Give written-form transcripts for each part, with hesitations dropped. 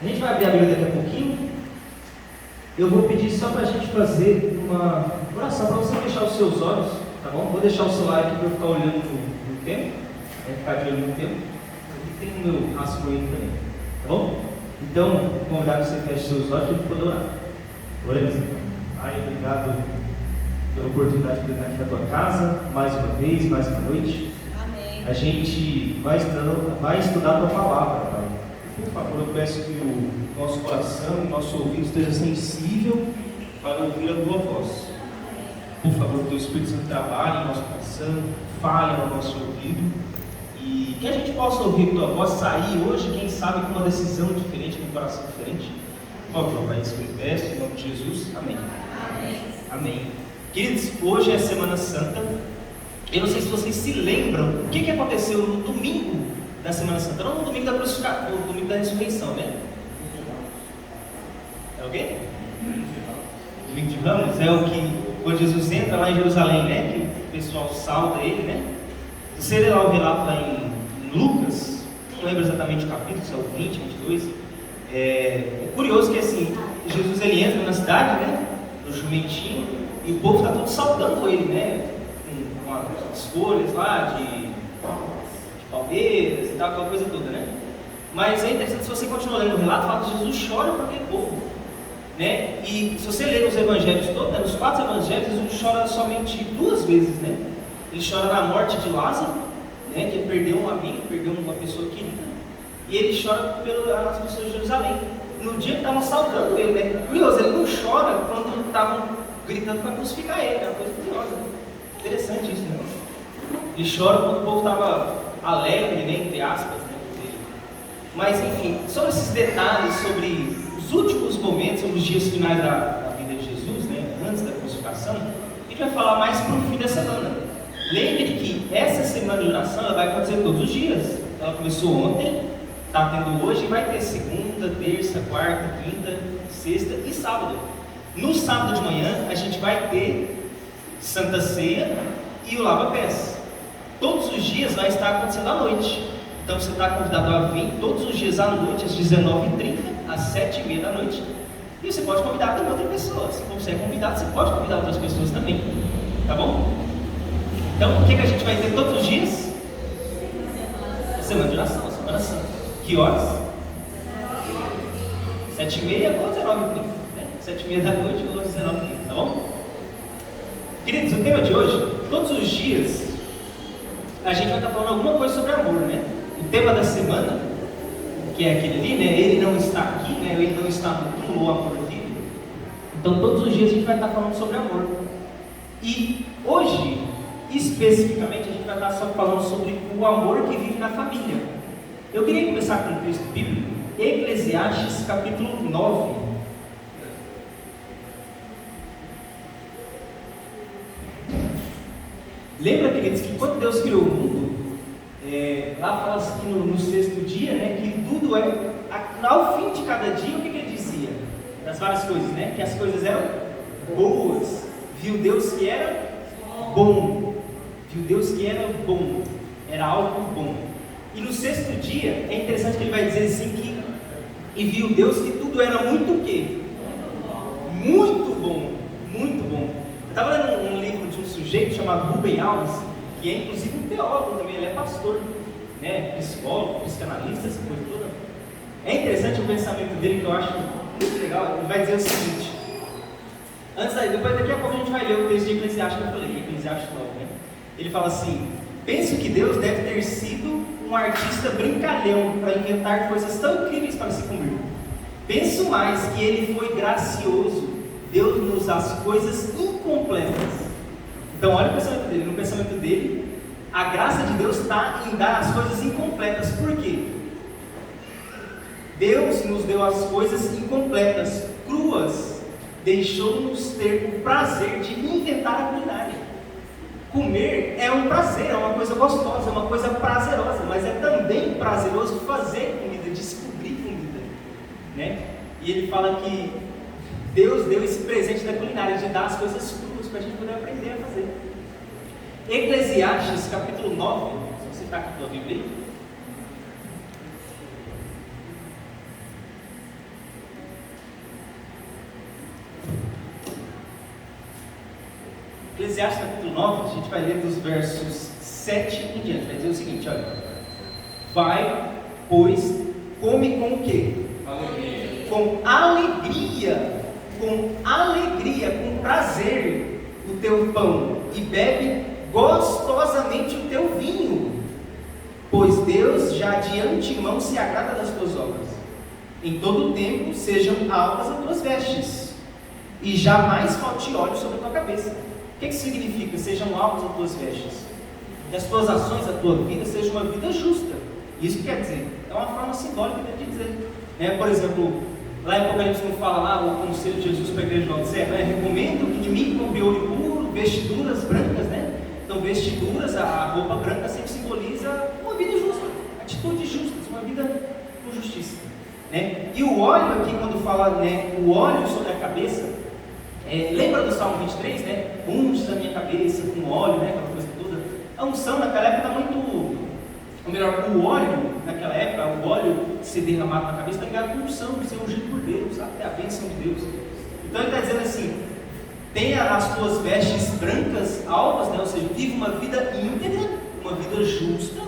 A gente vai abrir a Bíblia daqui a pouquinho. Eu vou pedir só para a gente fazer uma oração, para você fechar os seus olhos, tá bom? Vou deixar o celular aqui para eu ficar olhando no tempo, ficar de olho no tempo. Aqui tem o meu rascunho também, tá bom? Então, vou convidar que você feche seus olhos para a gente poder orar. Oremos então. Pai, obrigado pela oportunidade de estar aqui na tua casa, mais uma vez, mais uma noite. Amém. A gente vai estudar a tua palavra, Pai. Por favor, eu peço que o nosso coração, o nosso ouvido esteja sensível para ouvir a tua voz. Por favor, que o teu Espírito Santo trabalhe em nosso coração, fale no nosso ouvido e que a gente possa ouvir a tua voz, sair hoje, quem sabe, com uma decisão diferente, com um coração diferente. Por favor, Pai, isso que eu peço, em nome de Jesus. Amém. Amém. Amém. Queridos, hoje é Semana Santa. Eu não sei se vocês se lembram o que aconteceu no domingo da Semana Santa, não no domingo da crucificação, no domingo da ressurreição, né? É o quê? Domingo de Ramos é o que, quando Jesus entra lá em Jerusalém, né? Que o pessoal sauda ele, né? Se você ler lá o relato lá em Lucas, não lembro exatamente o capítulo, se é o 20, 22. É curioso que assim, Jesus ele entra na cidade, né? No jumentinho, e o povo está todo saudando ele, né? Com as folhas lá de palmeiras e tal, aquela coisa toda, né? Mas é interessante, se você continuar lendo o relato, fala que Jesus chora para aquele povo, né? E se você ler os evangelhos todos, né, nos 4 evangelhos, Jesus chora somente 2 vezes, né? Ele chora na morte de Lázaro, né? Que ele perdeu um amigo, perdeu uma pessoa querida, e ele chora pelas pessoas de Jerusalém. No dia que estavam saudando ele, né? Curioso, ele não chora quando estavam gritando para crucificar ele, é uma coisa curiosa, né? Interessante isso, né? Ele chora quando o povo estava alegre, né, entre aspas, né, dele. Mas enfim, sobre esses detalhes, sobre os últimos momentos, sobre os dias finais da vida de Jesus, né, antes da crucificação, a gente vai falar mais para o fim da semana. Lembre que essa semana de oração ela vai acontecer todos os dias. Ela começou ontem, está tendo hoje e vai ter segunda, terça, quarta, quinta, sexta e sábado. No sábado de manhã a gente vai ter Santa Ceia e o lava-pés. Todos os dias vai estar acontecendo à noite. Então você está convidado a vir todos os dias à noite, às 19h30, às 7h30 da noite. E você pode convidar também outra pessoa. Se você é convidado, você pode convidar outras pessoas também. Tá bom? Então o que a gente vai ter todos os dias? Semana de oração, Semana Santa. Que horas? 7h30 ou 19h30. 7h30 da noite ou 19h30, tá bom? Queridos, o tema de hoje, todos os dias, a gente vai estar falando alguma coisa sobre amor, né? O tema da semana, que é aquele ali, né? Ele não está aqui, né? Ele não está no túmulo, o amor vive. Então, todos os dias a gente vai estar falando sobre amor. E hoje, especificamente, a gente vai estar só falando sobre o amor que vive na família. Eu queria começar com um texto bíblico, Eclesiastes, capítulo 9. Lembra, queridos, que quando Deus criou o mundo, lá fala assim no 6º dia, né, que tudo ao fim de cada dia, o que ele dizia? Das várias coisas, né, que as coisas eram boas, viu Deus que era bom, viu Deus que era bom, era algo bom. E no 6º dia, é interessante que ele vai dizer assim que, e viu Deus que tudo era muito o quê? Muito bom, muito bom. Eu estava lendo um livro de um sujeito chamado Rubem Alves, que é inclusive um teólogo também, ele é pastor, né, psicólogo, psicanalista, essa coisa toda. É interessante o pensamento dele, que eu acho muito legal. Ele vai dizer o seguinte, depois daqui a pouco a gente vai ler o texto de Eclesiastes que eu falei, Eclesiastes 9, né? Ele fala assim: penso que Deus deve ter sido um artista brincalhão para inventar coisas tão incríveis para se cumprir. Penso mais que ele foi gracioso, deu-nos as coisas incompletas. Então olha o pensamento dele. No pensamento dele, a graça de Deus está em dar as coisas incompletas. Por quê? Deus nos deu as coisas incompletas, cruas, deixou-nos ter o prazer de inventar a culinária. Comer é um prazer, é uma coisa gostosa, é uma coisa prazerosa, mas é também prazeroso fazer comida, descobrir comida, né? E ele fala que Deus deu esse presente da culinária, de dar as coisas cruas para a gente poder aprender a fazer. Eclesiastes, capítulo 9, se você está com a tua Bíblia aí. Eclesiastes capítulo 9, a gente vai ler dos versos 7 em diante. Vai dizer o seguinte, olha. Vai, pois, come com o quê? Alegria. Com alegria, com prazer o teu pão, e bebe gostosamente o teu vinho, pois Deus já de antemão se agrada das tuas obras. Em todo o tempo sejam altas as tuas vestes, e jamais falte óleo sobre a tua cabeça. O que significa? Sejam altas as tuas vestes, que as tuas ações, a tua vida seja uma vida justa. Isso quer dizer, é uma forma simbólica de dizer, né? Por exemplo, lá em Apocalipse, quando fala lá o conselho de Jesus para a igreja de Laodiceia, né? Recomendo que de mim compre ouro puro, vestiduras brancas, né? Então, vestiduras, a roupa branca sempre simboliza uma vida justa, atitudes justas, uma vida com justiça, né? E o óleo aqui, quando fala, né, o óleo sobre a cabeça, lembra do Salmo 23, né? Unge a minha cabeça com óleo, né? Aquela coisa toda. A unção naquela época está muito, ou melhor, o óleo naquela época, o óleo ser derramado na cabeça está ligado com a unção, de ser ungido por Deus, sabe? É a bênção de Deus. Então ele está dizendo assim: tenha as tuas vestes brancas, alvas, né? Ou seja, vive uma vida íntegra, uma vida justa,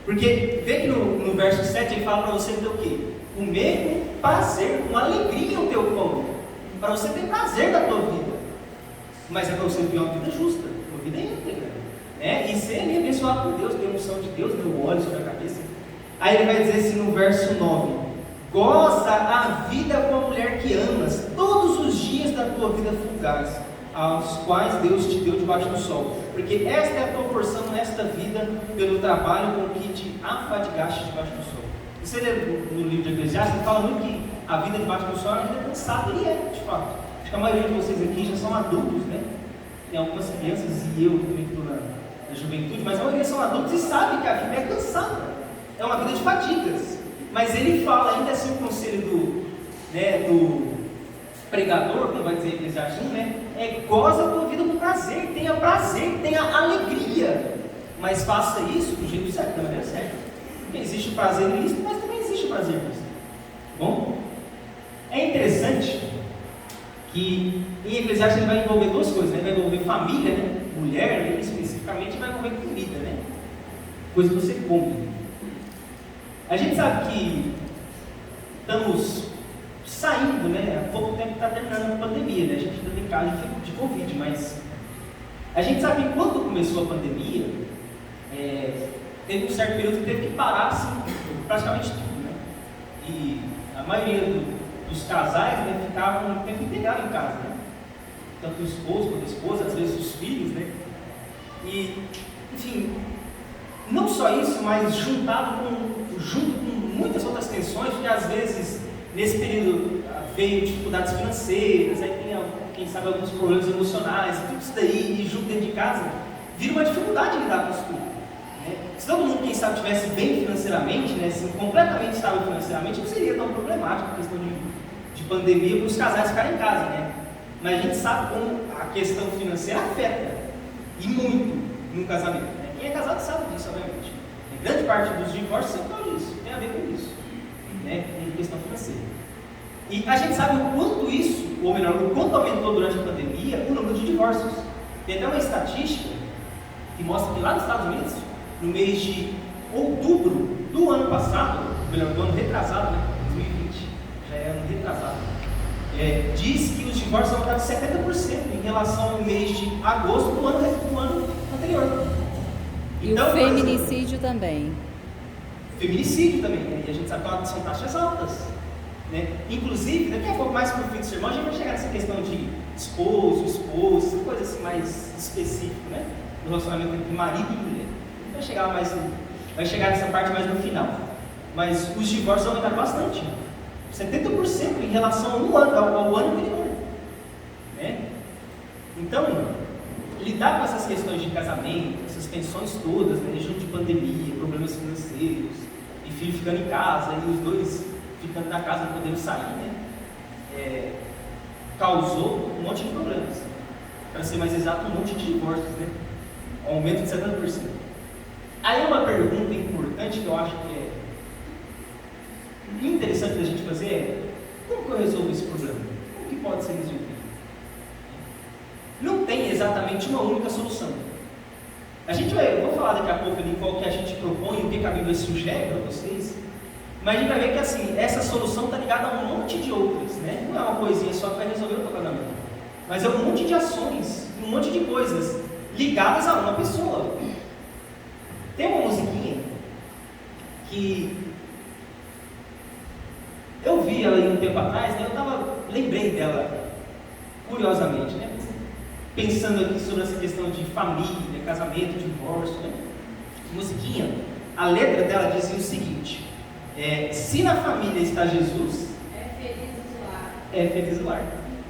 porque vê que no verso 7 ele fala para você ter o quê? Comer com prazer, com alegria o teu pão, para você ter prazer da tua vida, mas é para você viver uma vida justa, uma vida íntegra, né? E ser abençoado por Deus, ter unção de Deus, ter o óleo sobre a cabeça. Aí ele vai dizer assim no verso 9: goza a vida com a mulher que amas, todos os dias da tua vida fugaz, aos quais Deus te deu debaixo do sol, porque esta é a tua porção nesta vida, pelo trabalho com que te afadigaste debaixo do sol. Você lê no livro de Eclesiastes, ele fala muito que a vida debaixo do sol é uma vida cansada, e de fato. Acho que a maioria de vocês aqui já são adultos, né? Tem algumas crianças, e eu também estou na juventude, mas a maioria são adultos e sabem que a vida é cansada, é uma vida de fadigas. Mas ele fala, ainda assim, o conselho do pregador, quando vai dizer Eclesiastes 1, né? Goza a tua vida com prazer, tenha alegria, mas faça isso do jeito certo, da maneira certa. Porque existe o prazer nisso, mas também existe o prazer nisso. Bom, é interessante que em Eclesiastes ele vai envolver duas coisas, né? Vai envolver família, né? Mulher, né? Especificamente, vai envolver comida, né? Coisa que você come. A gente sabe que estamos saindo, né? Há pouco tempo está terminando a pandemia, né? A gente ainda tem caso de Covid, mas a gente sabe que quando começou a pandemia, teve um certo período que teve que parar assim, praticamente tudo, né? E a maioria dos casais, né, ficavam um tempo integrado em casa, né? Tanto o esposo quanto a esposa, às vezes os filhos, né? E, enfim, não só isso, mas junto com muitas outras tensões, porque às vezes nesse período veio dificuldades financeiras, aí tem, quem sabe, alguns problemas emocionais, tudo isso daí, e junto dentro de casa, vira uma dificuldade de lidar com isso tudo. Né? Se todo mundo, quem sabe, estivesse bem financeiramente, né, assim, completamente estável financeiramente, não seria tão problemático a questão de pandemia para os casais ficarem em casa, né? Mas a gente sabe como a questão financeira afeta, e muito, num casamento. Né? Quem é casado sabe disso, obviamente. Grande parte dos divórcios sempre fala isso, tem a ver com isso, né? Com questão financeira. E a gente sabe o quanto isso, ou melhor, o quanto aumentou durante a pandemia o número de divórcios. Tem até uma estatística que mostra que lá nos Estados Unidos, no mês de outubro do ano passado, melhor, do ano retrasado, né? 2020, já é ano retrasado, diz que os divórcios aumentaram 70% em relação ao mês de agosto do ano anterior. Então, e o feminicídio também. Feminicídio também, né? E a gente sabe que são taxas altas, né? Inclusive, daqui a pouco, mais para o fim do sermão, a gente vai chegar nessa questão de esposa, essa coisa assim mais específica, né? Do relacionamento entre marido e mulher. Vai chegar nessa parte mais no final. Mas os divórcios aumentaram bastante, 70% em relação ao ano anterior, né? Então, lidar com essas questões de casamento, essas tensões todas, né, junto de pandemia, problemas financeiros, e filho ficando em casa, e os dois ficando na casa, não podendo sair, né, causou um monte de problemas. Para ser mais exato, um monte de divórcios, né, um aumento de 70%. Aí uma pergunta importante que eu acho que é interessante da gente fazer é: como que eu resolvo esse problema? Como que pode ser resolvido? Não tem exatamente uma única solução. Eu vou falar daqui a pouco ali qual que a gente propõe, o que a Bíblia sugere para vocês, mas a gente vai ver que assim, essa solução está ligada a um monte de outras, né? Não é uma coisinha só que vai resolver o teu casamento, mas é um monte de ações, um monte de coisas ligadas a uma pessoa. Tem uma musiquinha que eu vi ela aí um tempo atrás, né? Lembrei dela curiosamente, né? Pensando aqui sobre essa questão de família, casamento, divórcio, né? Musiquinha, a letra dela dizia o seguinte: se na família está Jesus, é feliz o lar. É feliz o lar.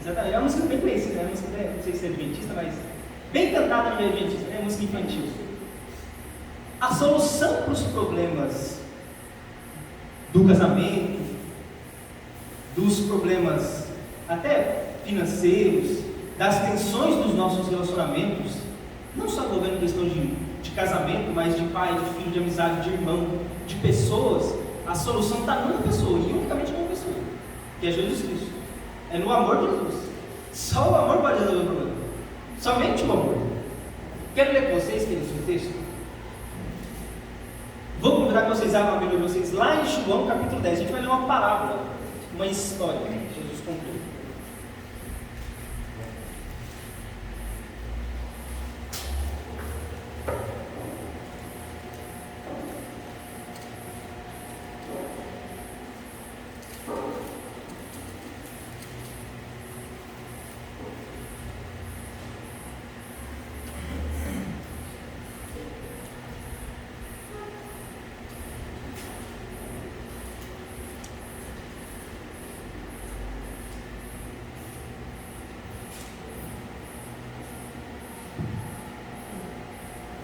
Exatamente. É uma música bem conhecida, né? Uma música, não sei se é adventista, mas bem cantada no meio adventista, né? Música infantil. A solução para os problemas do casamento, dos problemas até financeiros, das tensões dos nossos relacionamentos, não só envolvendo questão de casamento, mas de pai, de filho, de amizade, de irmão, de pessoas, a solução está numa pessoa, e unicamente numa pessoa, que é Jesus Cristo. É no amor de Jesus. Só o amor pode resolver o problema. Somente o amor. Quero ler com vocês, queridos, o texto. Vou convidar que vocês abram a Bíblia de vocês lá em João capítulo 10. A gente vai ler uma parábola, uma história que Jesus contou.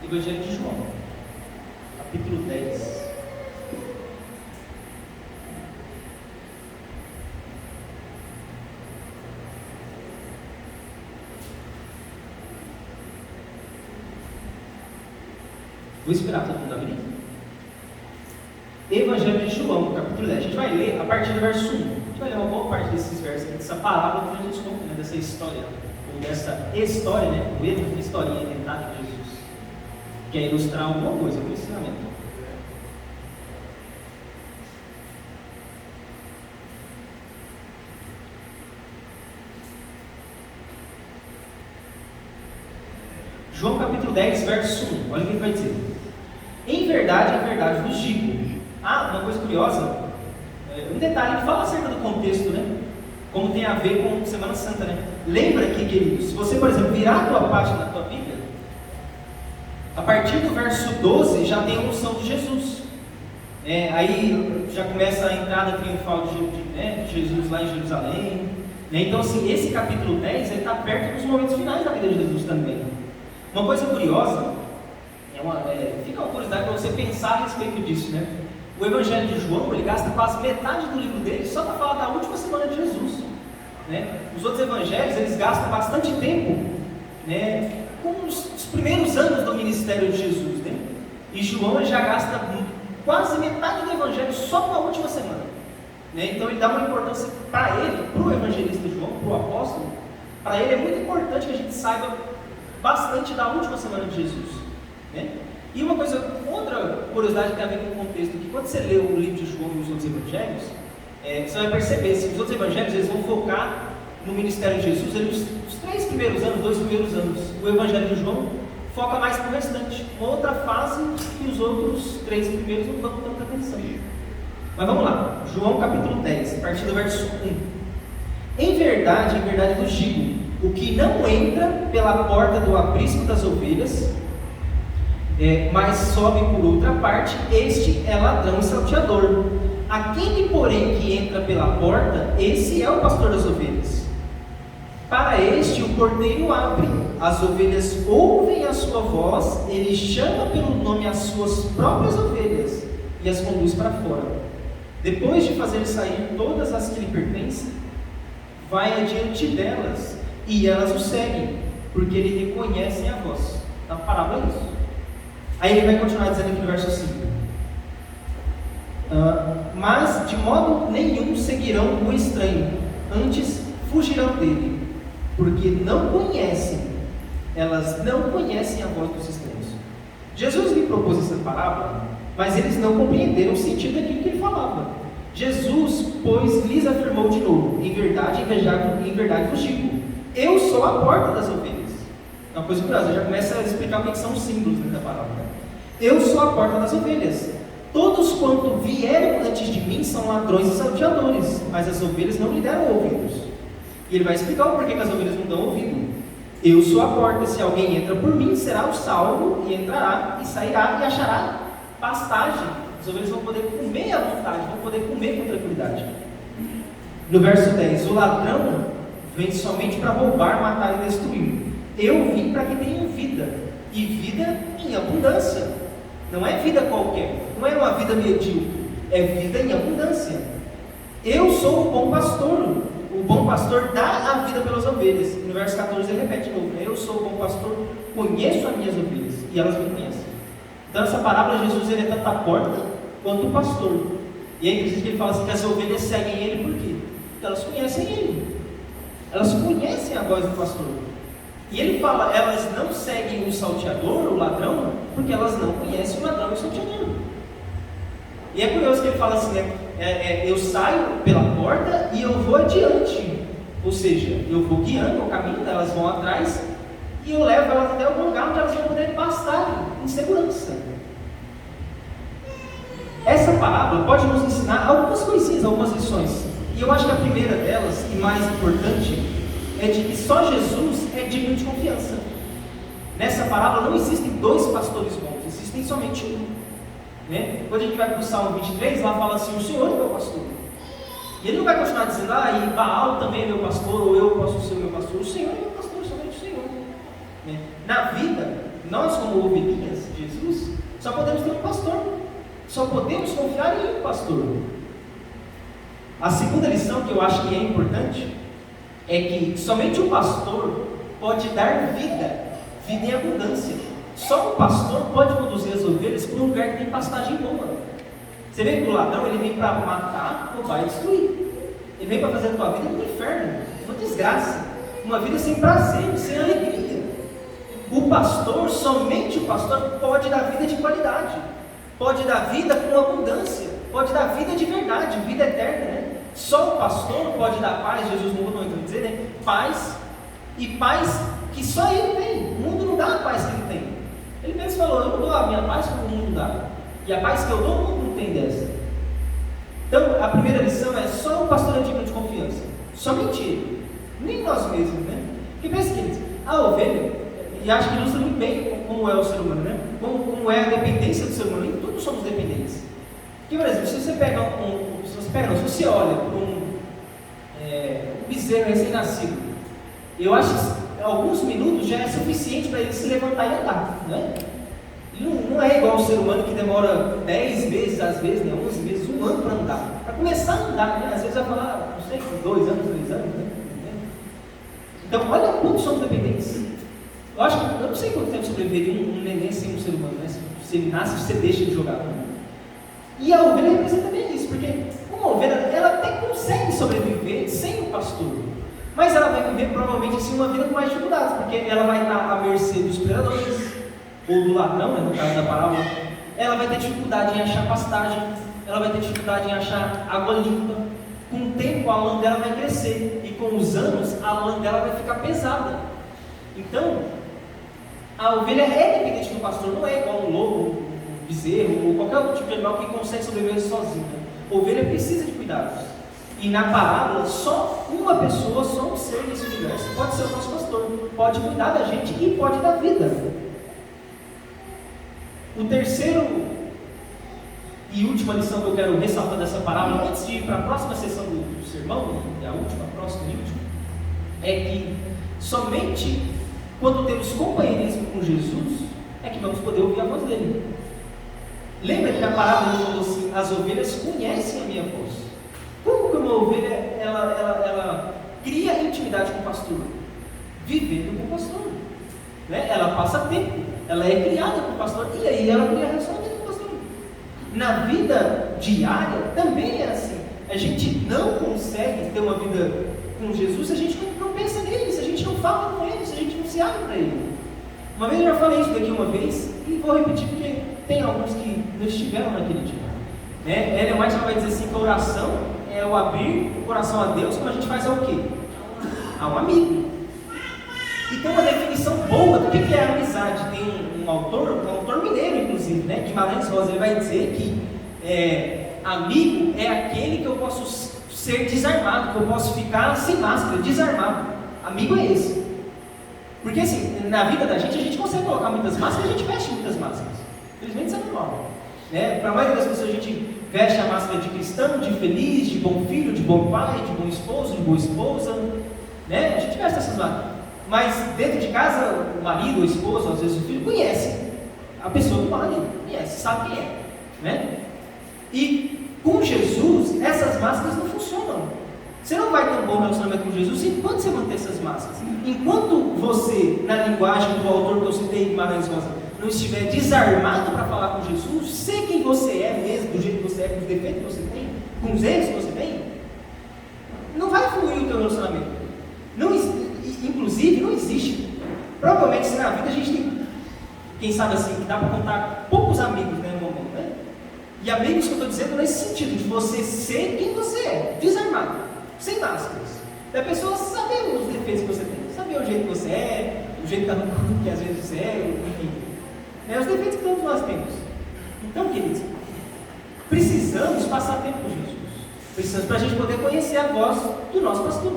Evangelho de João, capítulo 10. Vou esperar todo mundo abrir. Evangelho de João, capítulo 10. A gente vai ler a partir do verso 1. A gente vai ler uma boa parte desses versos, dessa parábola que Jesus conta, né, dessa história, ou dessa história, né, o erro de historinha inventada de Jesus. Que é ilustrar alguma coisa, um ensinamento. João capítulo 10, verso 1. Olha o que ele vai dizer. Em verdade vos digo. Uma coisa curiosa. Um detalhe que fala acerca do contexto, né? Como tem a ver com Semana Santa, né? Lembra que, queridos, se você, por exemplo, virar a tua página na tua Bíblia, a partir do verso 12 já tem a unção de Jesus. Aí já começa a entrada triunfal de Jesus lá em Jerusalém. Então, assim, esse capítulo 10 está perto dos momentos finais da vida de Jesus também. Uma coisa curiosa, fica uma curiosidade para você pensar a respeito disso, né? O Evangelho de João, ele gasta quase metade do livro dele só para falar da última semana de Jesus, né? Os outros evangelhos, eles gastam bastante tempo, né, com os primeiros anos do ministério de Jesus, né? E João, ele já gasta quase metade do evangelho só na última semana, né? Então ele dá uma importância para ele, para o evangelista João, para o apóstolo. Para ele é muito importante que a gente saiba bastante da última semana de Jesus, né? E outra curiosidade que tem a ver com o contexto, que quando você lê o livro de João e os outros evangelhos, você vai perceber, se os outros evangelhos eles vão focar no ministério de Jesus, os 3 primeiros anos, 2 primeiros anos. O evangelho de João foca mais para o restante, uma outra fase que os outros 3 primeiros não dão tanta atenção. Mas vamos lá, João capítulo 10, a partir do verso 1. Em verdade vos digo, o que não entra pela porta do aprisco das ovelhas, mas sobe por outra parte, este é ladrão e salteador. Aquele, porém, que entra pela porta, esse é o pastor das ovelhas. Para este o porteiro abre, as ovelhas ouvem a sua voz, ele chama pelo nome as suas próprias ovelhas e as conduz para fora. Depois de fazer sair todas as que lhe pertencem, vai adiante delas, e elas o seguem, porque lhe reconhecem a voz. Na parábola é isso. Aí ele vai continuar dizendo aqui no verso 5. Mas de modo nenhum seguirão o estranho, antes fugirão dele, porque não conhecem elas não conhecem a voz dos estranhos. Jesus lhe propôs essa parábola, mas eles não compreenderam o sentido daquilo que ele falava. Jesus, pois, lhes afirmou de novo: em verdade vos digo, eu sou a porta das ovelhas. É uma coisa curiosa, já começa a explicar o que são os símbolos da palavra. Eu sou a porta das ovelhas. Todos quanto vieram antes de mim são ladrões e salteadores, mas as ovelhas não lhe deram ouvidos. E ele vai explicar o porquê que as ovelhas não dão ouvido. Eu sou a porta, se alguém entra por mim, será o salvo, e entrará, e sairá, e achará pastagem. As ovelhas vão poder comer à vontade, vão poder comer com tranquilidade. No verso 10, o ladrão vem somente para roubar, matar e destruir. Eu vim para que tenham vida, e vida em abundância. Não é vida qualquer, não é uma vida medíocre, é vida em abundância. Eu sou o bom pastor. O bom pastor dá a vida pelas ovelhas. No verso 14 ele repete de novo: eu sou o bom pastor, conheço as minhas ovelhas, e elas me conhecem. Então essa parábola, Jesus ele é tanto a porta quanto o pastor. E aí inclusive ele fala assim, que as ovelhas seguem ele por quê? Porque elas conhecem ele. Elas conhecem a voz do pastor. E ele fala, elas não seguem o salteador, o ladrão, porque elas não conhecem o ladrão e o salteador. E é curioso que ele fala assim, né? Eu saio pela porta e eu vou adiante. Ou seja, eu vou guiando o caminho, elas vão atrás, e eu levo elas até algum lugar onde elas vão poder pastar em segurança. Essa parábola pode nos ensinar algumas coisinhas, algumas lições. E eu acho que a primeira delas, e mais importante, é de que só Jesus é digno de confiança. Nessa parábola não existem dois pastores bons, existem somente um. Né? Quando a gente vai para o Salmo 23, lá fala assim: o Senhor é meu pastor. E ele não vai continuar dizendo, e Baal também é meu pastor, ou eu posso ser meu pastor. O Senhor é meu pastor, somente o Senhor. Né? Na vida, nós como ovelhinhas de Jesus, só podemos ter um pastor. Só podemos confiar em um pastor. A segunda lição que eu acho que é importante é que somente o pastor pode dar vida em abundância. Só o pastor pode conduzir as ovelhas para um lugar que tem pastagem boa. Você vê que o ladrão ele vem para matar, roubar e destruir. Ele vem para fazer a tua vida no inferno, uma desgraça, uma vida sem prazer, sem alegria. O pastor, somente o pastor pode dar vida de qualidade, pode dar vida com abundância, pode dar vida de verdade, vida eterna, né? Só o pastor pode dar paz. Jesus não mudou muito dizer, né? Paz, e paz que só ele tem. O mundo não dá a paz que ele tem. Ele mesmo falou: eu não dou a minha paz como o mundo dá, e a paz que eu dou, o mundo não tem dessa. Então a primeira lição é: só o pastor é digno de confiança, somente ele, nem nós mesmos, né? Porque pensa que a ovelha, e acho que ilustra muito bem como é o ser humano, né? Como é a dependência do ser humano. Nem todos somos dependentes. Porque, por exemplo, se você olha para um bezerro recém-nascido, eu acho que alguns minutos já é suficiente para ele se levantar e andar, né? Não é igual o ser humano que demora 10 meses, às vezes, né, 11 meses, 1 ano para andar. Para começar a andar, né? Às vezes vai falar, não sei, 2 anos, 3 anos, né? Então, olha quanto somos dependentes. Eu não sei quanto tempo sobreviveria um neném sem um ser humano, né? Se ele nasce, você deixa ele jogar. E a ovelha representa bem isso, porque uma ovelha, ela até consegue sobreviver sem o pastor, mas ela vai viver provavelmente assim uma vida com mais dificuldades, porque ela vai estar à mercê dos predadores, ou do ladrão, né, no caso da parábola. Ela vai ter dificuldade em achar pastagem, ela vai ter dificuldade em achar água limpa. Com o tempo a lã dela vai crescer, e com os anos a lã dela vai ficar pesada. Então, a ovelha é dependente do pastor, não é igual um lobo, bezerro ou qualquer outro tipo de animal que consegue sobreviver sozinho. A ovelha precisa de cuidados. E na parábola, só uma pessoa, só um ser nesse universo pode ser o nosso pastor, pode cuidar da gente e pode dar vida. O terceiro e última lição que eu quero ressaltar dessa parábola, antes de ir para a próxima sessão do sermão, e a última, próxima e última, é que somente quando temos companheirismo com Jesus é que vamos poder ouvir a voz dele. Lembra que a parábola ele falou assim: as ovelhas conhecem a minha voz. Como que uma ovelha ela cria intimidade com o pastor? Vivendo com o pastor, né? Ela passa tempo, ela é criada com o pastor, e aí ela cria relacionamento com o pastor. Na vida diária também é assim. A gente não consegue ter uma vida com Jesus se a gente não pensa nele, se a gente não fala com ele, se a gente não se abre para ele. Uma vez eu já falei isso daqui uma vez, e vou repetir porque tem alguns que não estiveram naquele dia. Ellen White vai dizer assim que a oração é o abrir o coração a Deus, quando a gente faz o quê? A um amigo. E tem uma definição boa do que é a amizade. Tem um autor mineiro, inclusive, né, Guimarães Rosa, ele vai dizer que amigo é aquele que eu posso ser desarmado, que eu posso ficar sem máscara, desarmado. Amigo é esse. Porque assim, na vida da gente, a gente consegue colocar muitas máscaras, a gente veste muitas máscaras. Infelizmente isso é normal. Para a maioria das pessoas a gente veste a máscara de cristão, de feliz, de bom filho, de bom pai, de bom esposo, de boa esposa. A gente veste essas máscaras. Mas dentro de casa, o marido, o esposo, às vezes o filho, conhece a pessoa do marido, conhece, sabe quem é. E com Jesus, essas máscaras não funcionam. Você não vai ter um bom relacionamento com Jesus enquanto você manter essas máscaras. Enquanto você, na linguagem do autor que eu citei, Guimarães Rosa, não estiver desarmado para falar com Jesus, ser quem você é mesmo, do jeito que você é, com os defeitos que você tem, com os erros que você tem, não vai fluir o teu relacionamento. Inclusive, não existe. Provavelmente, se na vida a gente tem, quem sabe assim, que dá para contar poucos amigos, no momento, E amigos que eu estou dizendo nesse sentido, de você ser quem você é, desarmado, sem máscaras. Da pessoa saber os defeitos que você tem, saber o jeito que você é, o jeito que às vezes você é, enfim. Os defeitos que todos nós temos. Então, queridos, precisamos passar tempo com Jesus. Precisamos para a gente poder conhecer a voz do nosso pastor.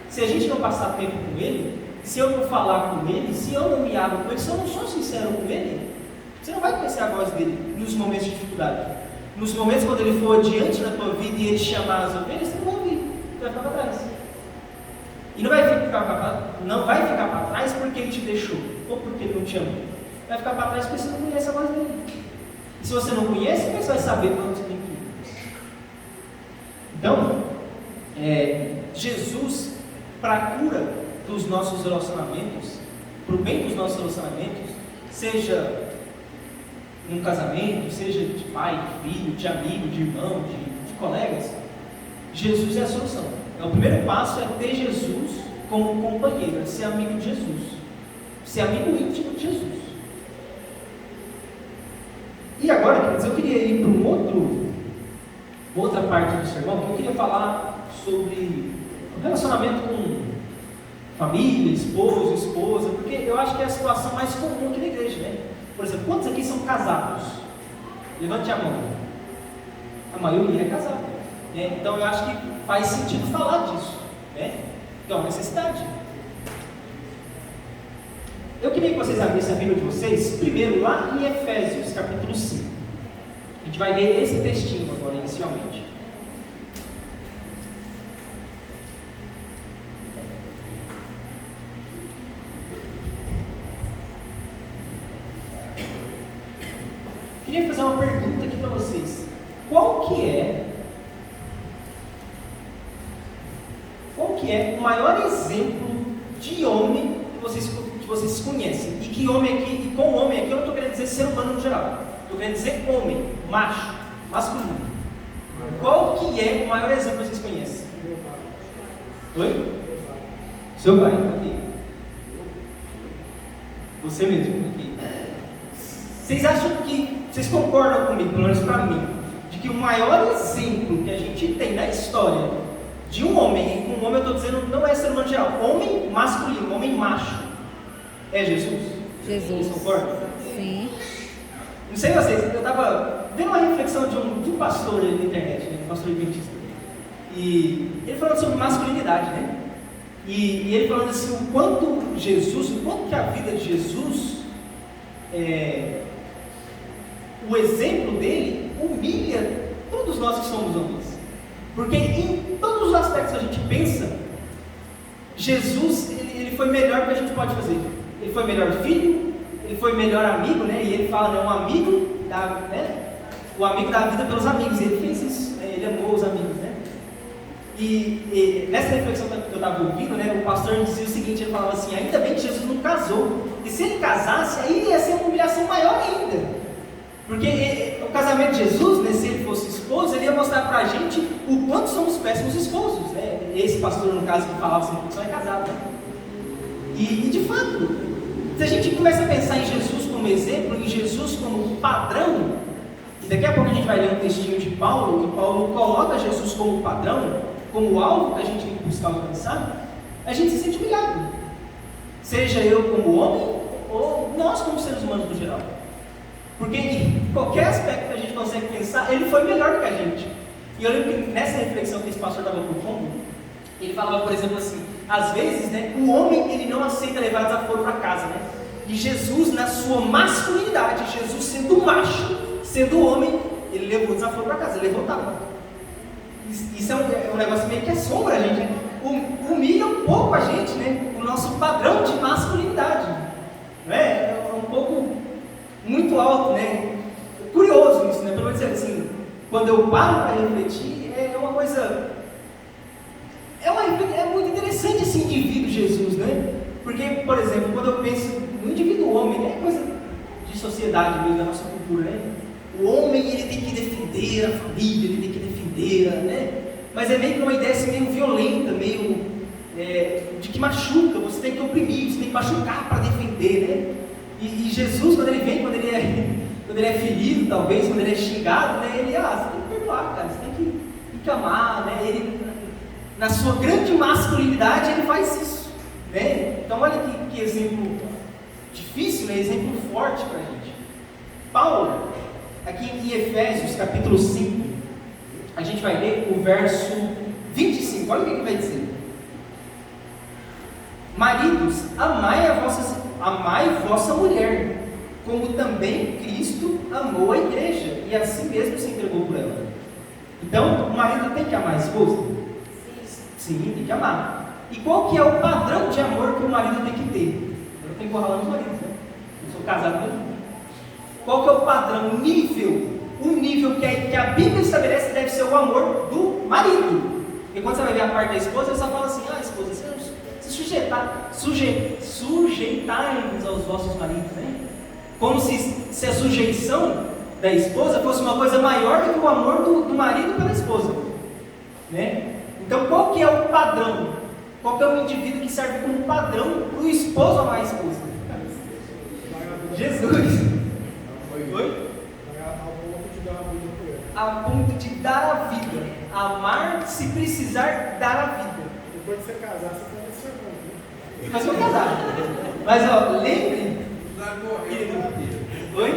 Se a gente não passar tempo com ele, se eu não falar com ele, se eu não me abro com ele, se eu não sou sincero com ele, você não vai conhecer a voz dele nos momentos de dificuldade. Nos momentos quando ele for diante da tua vida e ele chamar as ovelhas, você não vai ouvir, você vai ficar para trás. E não vai ficar para trás porque ele te deixou, ou porque ele não te ama. Vai ficar para trás porque você não conhece a voz dele. E se você não conhece, como você vai saber quando você tem que ir? Então, Jesus, para a cura dos nossos relacionamentos, para o bem dos nossos relacionamentos, seja num casamento, seja de pai, de filho, de amigo, de irmão, de colegas, Jesus é a solução. O primeiro passo é ter Jesus como companheiro, é ser amigo de Jesus, ser amigo íntimo de Jesus. E agora, queridos, eu queria ir para outra parte do sermão, que eu queria falar sobre o relacionamento com família, esposo, esposa, porque eu acho que é a situação mais comum aqui na igreja, Por exemplo, quantos aqui são casados? Levante a mão. A maioria é casada. Então eu acho que faz sentido falar disso. É uma necessidade. Eu queria que vocês abrissem a Bíblia de vocês, primeiro lá em Efésios, capítulo 5. A gente vai ler esse textinho agora, inicialmente. Queria fazer uma pergunta aqui para vocês. Qual que é o maior exemplo de homem que vocês conhecem? E que homem aqui, e com homem aqui eu não estou querendo dizer ser humano no geral. Estou querendo dizer homem, macho, masculino. Qual que é o maior exemplo que vocês conhecem? Oi? Seu pai, aqui. Você mesmo, aqui. Vocês acham que, vocês concordam comigo, pelo menos para mim, de que o maior exemplo que a gente tem na história de um homem, e com um homem eu estou dizendo não é ser humano geral, homem masculino, homem macho, é Jesus? Jesus. Vocês concordam? Sim. Não sei vocês, eu estava vendo uma reflexão de um pastor na internet, um pastor adventista, e ele falando sobre masculinidade, E ele falando assim, o quanto que a vida de Jesus, o exemplo dele humilha todos nós que somos homens. Porque em todos os aspectos que a gente pensa, Jesus, ele foi melhor do que a gente pode fazer. Ele foi melhor filho, ele foi melhor amigo, E ele fala, um amigo, o amigo dá a vida pelos amigos, e ele fez isso, ele amou os amigos, E nessa reflexão que eu estava ouvindo, o pastor dizia o seguinte, ele falava assim, ainda bem que Jesus não casou, e se ele casasse, aí ia ser uma humilhação maior ainda. Porque o casamento de Jesus, se ele fosse esposo, ele ia mostrar pra gente o quanto somos péssimos esposos, Esse pastor, no caso, que falava assim, que só é casado, E de fato, se a gente começa a pensar em Jesus como exemplo, em Jesus como padrão, e daqui a pouco a gente vai ler um textinho de Paulo, e Paulo coloca Jesus como padrão, como alvo que a gente tem que buscar alcançar, a gente se sente humilhado. Seja eu como homem, ou nós como seres humanos no geral. Porque em qualquer aspecto que a gente consegue pensar, ele foi melhor que a gente. E eu lembro que nessa reflexão que esse pastor dava por fundo, ele falava, por exemplo, assim, às vezes, né, o homem ele não aceita levar desaforo para casa, né? E Jesus, na sua masculinidade, Jesus sendo macho, sendo homem, ele levou o desaforo para casa, ele levantava. Isso é um negócio meio que assombra a gente, né? Humilha um pouco a gente, né? O nosso padrão de masculinidade, não é? É um pouco muito alto, né? Curioso isso, né? Pelo menos assim, quando eu paro para refletir, é uma coisa. É muito interessante esse indivíduo Jesus, né? Porque, por exemplo, quando eu penso no indivíduo homem, é coisa de sociedade mesmo, da nossa cultura, né? O homem, ele tem que defender a família, ele tem que defender, né? Mas é meio que uma ideia assim, meio violenta, meio de que machuca, você tem que oprimir, você tem que machucar para defender, né? E Jesus, quando ele vem, quando ele é ferido, talvez, quando ele é xingado, né? Ele, você tem que perdoar, cara, você tem que amar, né? Ele, na sua grande masculinidade, ele faz isso, né? Então, olha que exemplo difícil, né? Exemplo forte para a gente. Paulo, aqui em Efésios, capítulo 5, a gente vai ler o verso 25, olha o que vai dizer. Maridos, amai vossa mulher, como também Cristo amou a igreja, e assim mesmo se entregou por ela. Então, o marido tem que amar a esposa? Sim, tem que amar. E qual que é o padrão de amor que o marido tem que ter? Eu tenho que encurralar os maridos, né? Eu sou casado mesmo. Qual que é o padrão, o nível que a Bíblia estabelece deve ser o amor do marido? Porque quando você vai ver a parte da esposa, ele só fala assim, esposa, sujeitai-vos aos vossos maridos, né? Como se a sujeição da esposa fosse uma coisa maior do que o amor do marido pela esposa, né? Então, qual que é o padrão? Qual que é o indivíduo que serve como padrão para o esposo amar a esposa? Jesus. Oi? A ponto de dar a vida. Amar se precisar dar a vida. Depois de você casar, você vai ser bom. Mas eu casar. Mas lembre. Oi?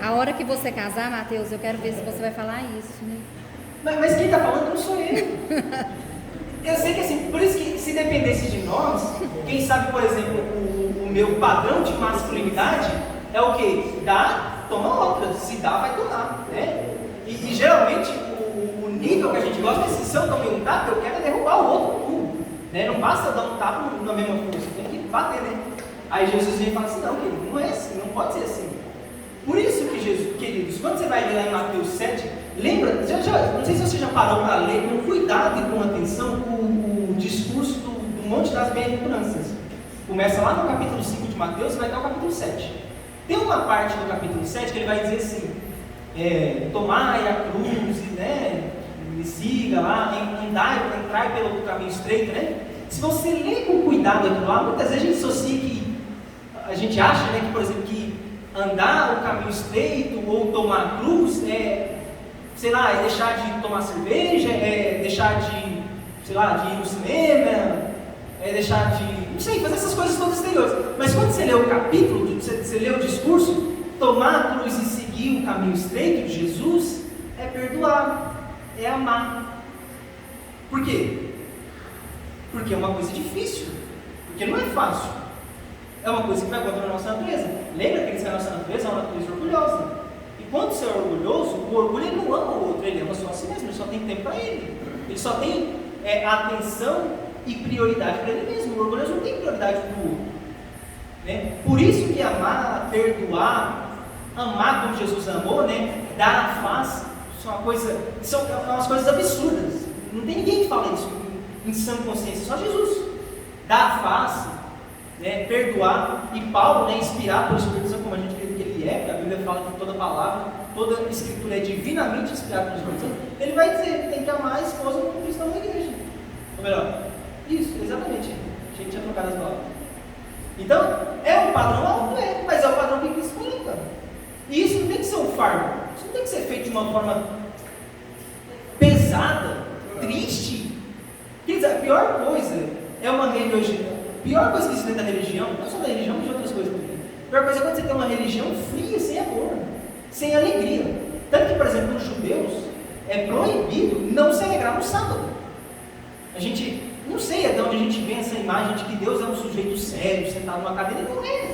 A hora que você casar, Mateus, eu quero ver se você vai falar isso, né? Mas quem está falando não sou eu. Eu sei que assim, por isso que se dependesse de nós, quem sabe, por exemplo, o meu padrão de masculinidade é o quê? Dá, toma outra. Se dá, vai tomar, né? E geralmente o nível que a gente gosta é se eu tomei um tapa, eu quero derrubar o outro no cu, né? Não basta eu dar um tapa na mesma força, tem que bater, né? Aí Jesus vem e fala assim, não, querido, não é assim, não pode ser assim. Por isso que Jesus, queridos, quando você vai ler lá em Mateus 7, lembra, não sei se você já parou para ler com cuidado e com atenção o discurso do Monte das Bem-aventuranças. Começa lá no capítulo 5 de Mateus e vai até o capítulo 7. Tem uma parte do capítulo 7 que ele vai dizer assim, tomai a cruz, né, me siga lá, entrai pelo caminho estreito, né? Se você ler com cuidado aquilo lá, muitas vezes a gente associa que, a gente acha, né, que, por exemplo, que andar o caminho estreito ou tomar a cruz é deixar de tomar cerveja, é deixar de, de ir no cinema, é deixar de, não sei, fazer essas coisas todas exteriores. Mas quando você lê o capítulo, você lê o discurso, tomar a cruz e seguir o caminho estreito de Jesus é perdoar, é amar. Por quê? Porque é uma coisa difícil, porque não é fácil. É uma coisa que vai contra a nossa natureza. Lembra que a nossa natureza é uma natureza orgulhosa. E quando você é orgulhoso, o orgulho ele não ama o outro, ele ama só a si mesmo, ele só tem tempo para ele. Ele só tem atenção e prioridade para ele mesmo. O orgulhoso não tem prioridade para o outro, né? Por isso que amar, perdoar, amar como Jesus amou, né? Dar a face, são umas coisas absurdas. Não tem ninguém que fala isso em sã consciência, só Jesus. Dar a face, né, perdoar, e Paulo, né, inspirado pelo Espírito Santo, como a gente crê que ele é, porque a Bíblia fala que toda palavra, toda escritura é divinamente inspirada pelo Espírito Santo, ele vai dizer, tem que amar a esposa como Cristo ama a igreja. Ou melhor, isso, exatamente, a gente tinha trocado as palavras. Então, é um padrão alto, mas é o padrão que Cristo coloca. E isso não tem que ser um fardo, isso não tem que ser feito de uma forma pesada, triste. Quer dizer, a pior coisa é uma religião. A pior coisa que existe dentro da religião, não só da religião, mas de outras coisas também. A pior coisa é quando você tem uma religião fria, sem amor, sem alegria. Tanto que, por exemplo, nos judeus, é proibido não se alegrar no sábado. A gente, não sei de onde a gente vê essa imagem de que Deus é um sujeito sério, sentado numa cadeira. Não é.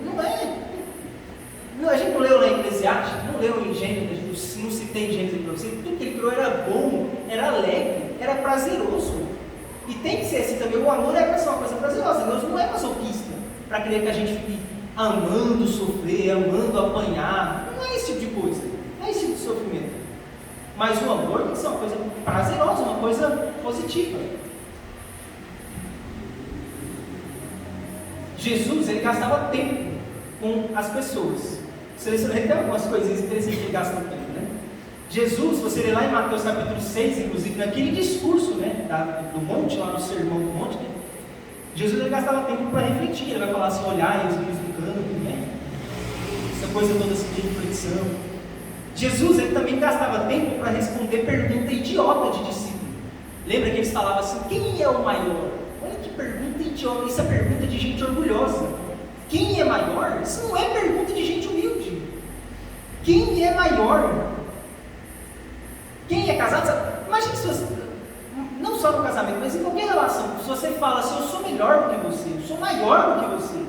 Não é. A gente não leu lá em Eclesiastes, não leu em Gênesis, não citei em Gênesis para você. Tudo que ele criou era bom, era alegre, era prazeroso. E tem que ser assim também. O amor é para ser uma coisa prazerosa. Deus não é masoquista para querer que a gente fique amando sofrer, amando apanhar. Não é esse tipo de coisa. Não é esse tipo de sofrimento. Mas o amor tem que ser uma coisa prazerosa, uma coisa positiva. Jesus, ele gastava tempo com as pessoas. Selecionei até algumas coisinhas interessantes que ele gasta tempo, né? Jesus, você lê lá em Mateus capítulo 6, inclusive, naquele discurso, né, do monte, lá no sermão do monte, né? Jesus, ele gastava tempo para refletir. Ele vai falar assim, olhar os rios do campo, né? Essa coisa toda assim de reflexão. Jesus, ele também gastava tempo para responder pergunta idiota de discípulo. Lembra que eles falavam assim, quem é o maior? Olha que pergunta idiota, isso é pergunta de gente orgulhosa. Quem é maior? Isso não é pergunta de gente humilde. Quem é maior? Quem é casado? Sabe? Imagina se você, não só no casamento, mas em qualquer relação, se você fala assim, eu sou melhor do que você, eu sou maior do que você.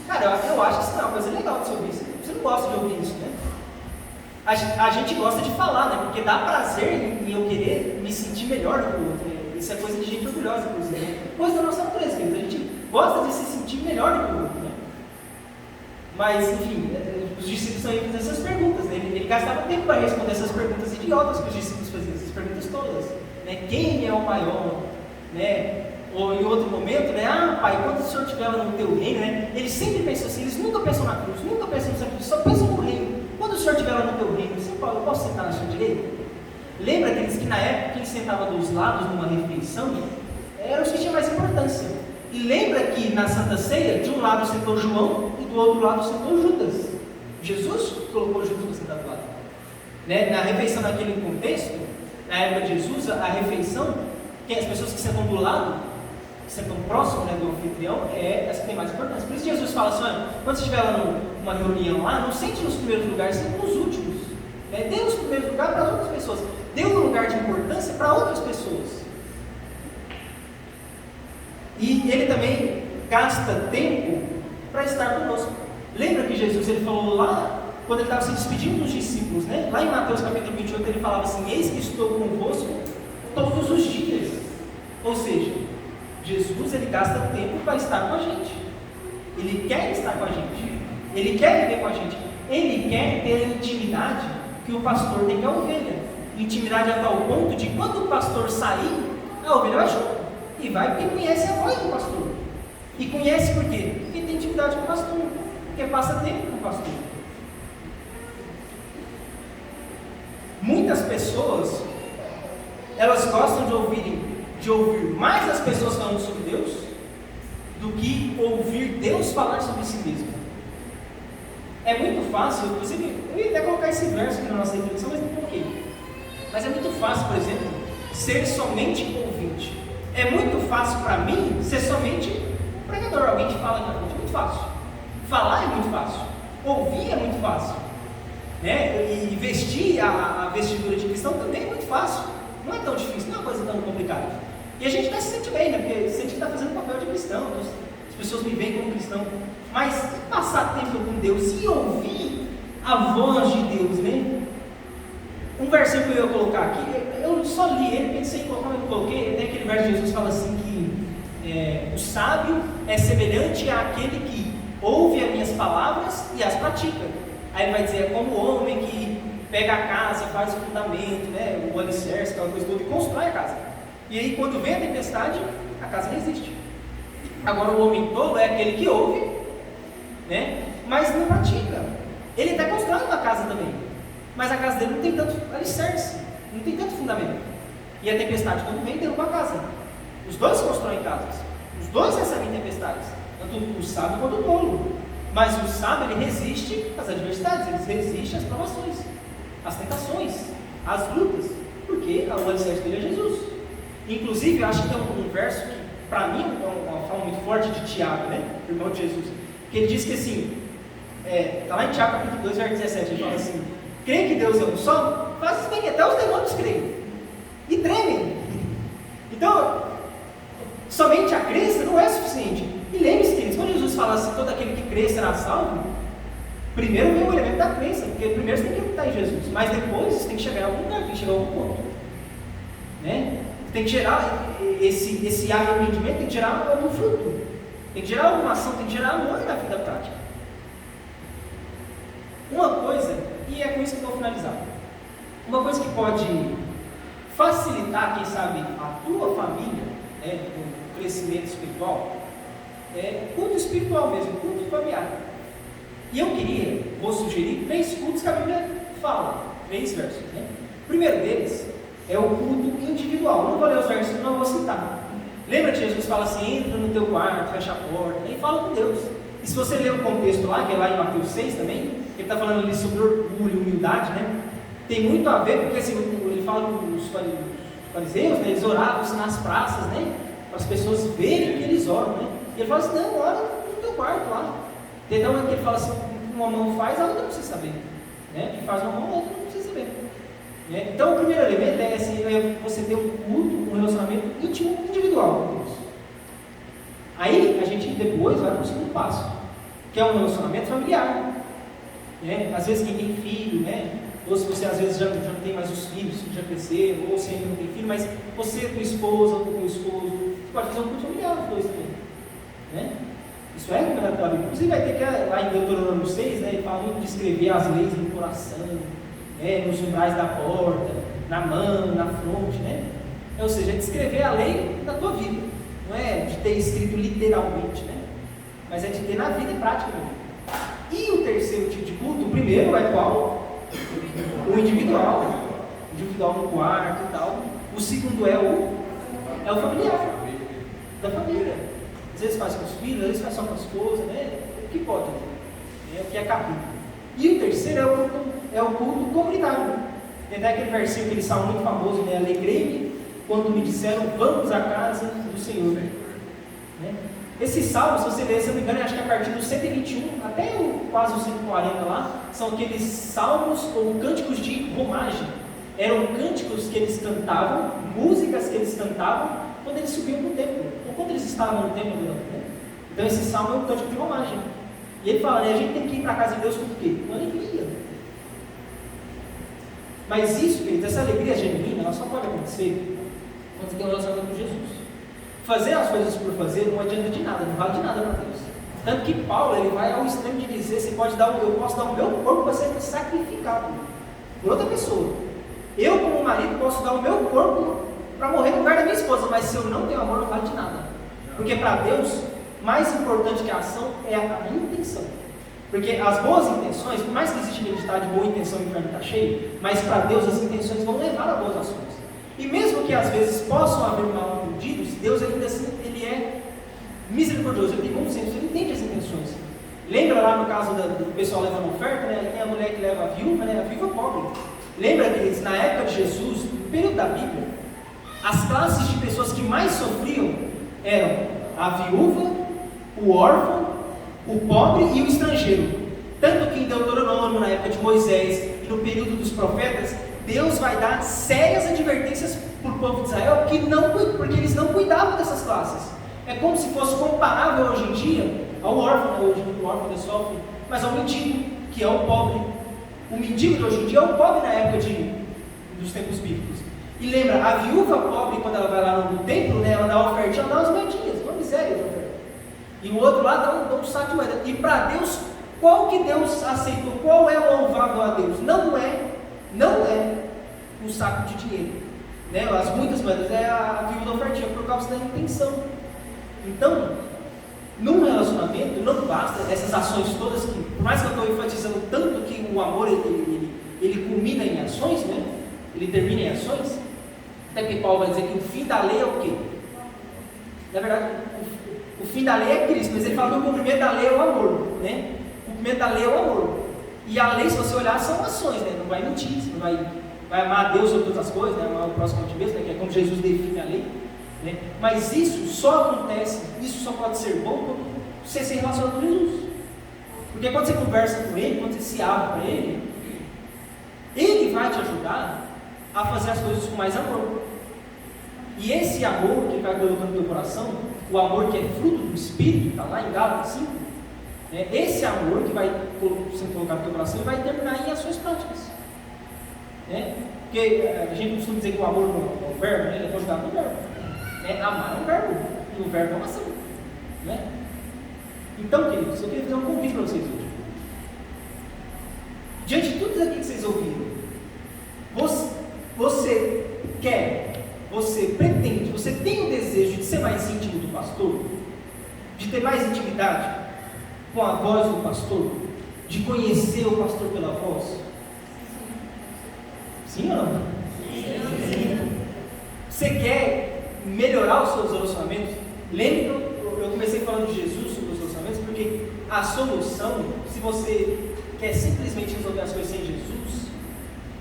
Cara, eu acho que isso é uma coisa legal de se ouvir. Você não gosta de ouvir isso, né? A gente gosta de falar, né? Porque dá prazer em eu querer me sentir melhor do que o outro. Né? Isso é coisa de gente orgulhosa, inclusive. Né? Coisa da nossa natureza, querido. A gente gosta de se sentir melhor do que o outro. Né? Mas, enfim, os discípulos também faziam essas perguntas. Né? Ele gastava tempo para responder essas perguntas idiotas que os discípulos faziam, essas perguntas todas. Né? Quem é o maior? Né? Ou em outro momento, né? Ah, pai, quando o Senhor estiver lá no teu reino, né? Eles sempre pensam assim, eles nunca pensam na cruz, nunca pensam no sacrifício, só pensam no reino. Quando o Senhor estiver lá no teu reino, assim, Paulo, eu posso sentar na sua direita? Lembra aqueles que na época que ele sentava dos lados numa refeição, eram os que tinham mais importância. E lembra que na Santa Ceia, de um lado sentou João e do outro lado sentou Judas. Jesus colocou Judas para sentar do lado. Né? Na refeição naquele contexto, na época de Jesus, a refeição, as pessoas que sentam do lado, que sentam próximo, né, do anfitrião, é essa que tem mais importância. Por isso Jesus fala assim, olha, quando você estiver lá numa reunião lá, não sente nos primeiros lugares, sente nos últimos. Né? Dê os primeiros lugares para as outras pessoas. Dê um lugar de importância para outras pessoas. E ele também gasta tempo para estar conosco. Lembra que Jesus ele falou lá, quando ele estava se despedindo dos discípulos, né? Lá em Mateus capítulo 28, ele falava assim, eis que estou convosco todos os dias. Ou seja, Jesus ele gasta tempo para estar com a gente. Ele quer estar com a gente. Ele quer viver com a gente. Ele quer ter a intimidade que o pastor tem com a ovelha. Intimidade a tal ponto de quando o pastor sair, a ovelha vai junto. E vai porque conhece a voz do pastor. E conhece por quê? Porque tem intimidade com o pastor. Porque passa tempo com o pastor. Muitas pessoas, elas gostam de ouvir mais as pessoas falando sobre Deus do que ouvir Deus falar sobre si mesmo. É muito fácil, inclusive, eu ia até colocar esse verso aqui na nossa reflexão, mas não coloquei. Mas é muito fácil, por exemplo, ser somente ouvinte. É muito fácil para mim ser somente um pregador, alguém que fala na frente. É muito fácil. Falar é muito fácil. Ouvir é muito fácil. Né? E vestir a vestidura de cristão também é muito fácil. Não é tão difícil, não é uma coisa tão complicada. E a gente até se sente bem, né? Porque sente que está fazendo o papel de cristão. As pessoas me veem como cristão. Mas passar tempo com Deus e ouvir a voz de Deus, né? Um versículo que eu ia colocar aqui, eu só li ele, pensei em colocar, mas eu coloquei. Tem aquele verso de Jesus que fala assim que o sábio é semelhante àquele que ouve as minhas palavras e as pratica. Aí ele vai dizer, é como o homem que pega a casa, faz o fundamento, né, o alicerce, aquela coisa toda, e constrói a casa. E aí quando vem a tempestade, a casa não existe. Agora o homem tolo é aquele que ouve, né, mas não pratica. Ele até constrói uma casa também, mas a casa dele não tem tanto alicerce, não tem tanto fundamento. E a tempestade quando vem derruba a casa. Os dois constroem casas, os dois recebem tempestades, tanto o sábio quanto o tolo. Mas o sábio, ele resiste às adversidades, ele resiste às provações, às tentações, às lutas, porque o alicerce dele é Jesus. Inclusive, eu acho que tem um verso que, para mim, é uma fala muito forte de Tiago, né, irmão de Jesus, que ele diz que assim, está lá em Tiago capítulo 2, verso 17, ele fala assim: creem que Deus é um só? Faz bem, até os demônios creem e tremem. Então, somente a crença não é suficiente. E lembre-se, queridos, quando Jesus fala assim, todo aquele que crê será salvo, primeiro vem o elemento da crença, porque primeiro você tem que acreditar em Jesus, mas depois você tem que chegar a algum lugar, tem que chegar a algum ponto, né? Tem que gerar esse arrependimento, tem que gerar algum fruto, tem que gerar alguma ação, tem que gerar amor na vida prática. Uma coisa, e é com isso que eu vou finalizar, uma coisa que pode facilitar, quem sabe, a tua família, né, o crescimento espiritual, é culto espiritual mesmo, culto familiar. E eu vou sugerir 3 cultos que a Bíblia fala, 3 versos, né? O primeiro deles é o culto individual. Não vou ler os versos, não vou citar. Lembra que Jesus fala assim: entra no teu quarto, fecha a porta, e fala com Deus. E se você ler o contexto lá, que é lá em Mateus 6 também, ele está falando ali sobre orgulho e humildade, né? Tem muito a ver, porque assim, ele fala com os fariseus, né? Eles oravam assim, nas praças, né? Para as pessoas verem que eles oram, né? E ele fala assim: não, ora no teu quarto lá. Então ele fala assim: uma mão faz, a outra não precisa saber, né? Que faz uma mão, a outra não precisa saber, né? Então o primeiro elemento é assim, você ter um culto, um relacionamento íntimo, individual com Deus. Aí a gente depois vai para o segundo passo, que é um relacionamento familiar, né? Às vezes quem tem filho, né? Ou se você às vezes já não tem mais os filhos, já cresceram, ou se ainda não tem filho, mas você com a esposa, ou com o esposo, você pode fazer um culto familiar, os dois também, né? Isso é recomendado pela Bíblia. Inclusive vai ter que, lá em Deuteronômio 6, né, ele fala muito de escrever as leis no coração, né, nos umbrais da porta, na mão, na fronte, né? Ou seja, é de escrever a lei na tua vida. Não é de ter escrito literalmente, né? Mas é de ter na vida prática mesmo. E o terceiro tipo de culto, o primeiro é qual? O individual. Individual no quarto e tal. O segundo é o familiar. Da família. Às vezes faz com os filhos, às vezes faz só com a esposa, né? O que pode, né? O que é capítulo. E o terceiro é o culto comunitário. Tem até aquele versículo, aquele salmo muito famoso, né? Alegrei-me quando me disseram, vamos à casa do Senhor. Né? Esse salmo, se você ler, se eu não me engano, acho que a partir do 121 até quase o 140 lá, são aqueles salmos ou cânticos de romagem. Eram cânticos que eles cantavam, músicas que eles cantavam quando eles subiam no templo, ou quando eles estavam no templo, né? Então esse salmo é um cântico de romagem. E ele fala, né, a gente tem que ir para a casa de Deus com o quê? Com alegria. Mas isso, queridos, essa alegria genuína, ela só pode acontecer quando você tem um relacionamento com Jesus. Fazer as coisas por fazer não adianta de nada, não vale de nada para Deus. Tanto que Paulo, ele vai ao extremo de dizer, eu posso dar o meu corpo para ser sacrificado por outra pessoa. Eu, como marido, posso dar o meu corpo para morrer no lugar da minha esposa, mas se eu não tenho amor, não vale de nada. Porque para Deus, mais importante que a ação é a intenção. Porque as boas intenções, por mais que exista identidade de boa intenção e o inferno está cheio, mas para Deus as intenções vão levar a boas ações. E mesmo que às vezes possam haver mal entendidos, Deus ainda assim, ele é misericordioso, ele tem bom senso, ele entende as intenções. Lembra lá no caso do pessoal levando oferta, né? Tem a mulher que leva a viúva, né? A viúva pobre. Lembra, queridos, na época de Jesus, no período da Bíblia, as classes de pessoas que mais sofriam eram a viúva, o órfão, o pobre e o estrangeiro. Tanto que em Deuteronômio, na época de Moisés e no período dos profetas, Deus vai dar sérias advertências para o povo de Israel porque eles não cuidavam dessas classes. É como se fosse comparável hoje em dia ao órfão, hoje o órfão sofre, mas ao mendigo, que é o pobre. O mendigo de hoje em dia é o pobre na época dos tempos bíblicos. E lembra, a viúva pobre, quando ela vai lá no templo, né, ela dá uma oferta, ela dá umas moedinhas, uma miséria de oferta. E o outro lá dá um saco de moeda. E para Deus, qual que Deus aceitou? Qual é o louvável a Deus? Não é um saco de dinheiro, né? As muitas moedas é a viúva da ofertinha, por causa da intenção. Então, num relacionamento, não basta essas ações todas que, por mais que eu estou enfatizando tanto que o amor ele culmina em ações, né? Ele termina em ações, até que Paulo vai dizer que o fim da lei é o quê? Na verdade, o fim da lei é Cristo, mas ele fala que o cumprimento da lei é o amor, né? O cumprimento da lei é o amor. E a lei, se você olhar, são ações, né? Não vai mentir, você não vai amar a Deus sobre todas as coisas, né? Amar o próximo de mesmo, né? Que é como Jesus define a lei, né? Mas isso só acontece, isso só pode ser bom quando você se relaciona com Jesus. Porque quando você conversa com Ele, quando você se abre para Ele, Ele vai te ajudar a fazer as coisas com mais amor. E esse amor que Ele vai colocando no teu coração, o amor que é fruto do Espírito, está lá em Gálatas 5, né? Esse amor que vai sendo colocado no teu coração vai terminar em ações práticas. Né? Porque a gente costuma dizer que o amor é um verbo, né? Ele é conjugado no verbo. Né? Amar é um verbo, e o verbo é uma ação. Né? Então, queridos, eu queria fazer um convite para vocês hoje. Diante de tudo isso aqui que vocês ouviram, você quer, você pretende, você tem o desejo de ser mais íntimo do pastor? De ter mais intimidade com a voz do pastor? De conhecer o pastor pela voz? Sim ou não? Sim. Você quer melhorar os seus relacionamentos? Lembre que eu comecei falando de Jesus sobre os relacionamentos, porque a solução, se você quer simplesmente resolver as coisas sem Jesus,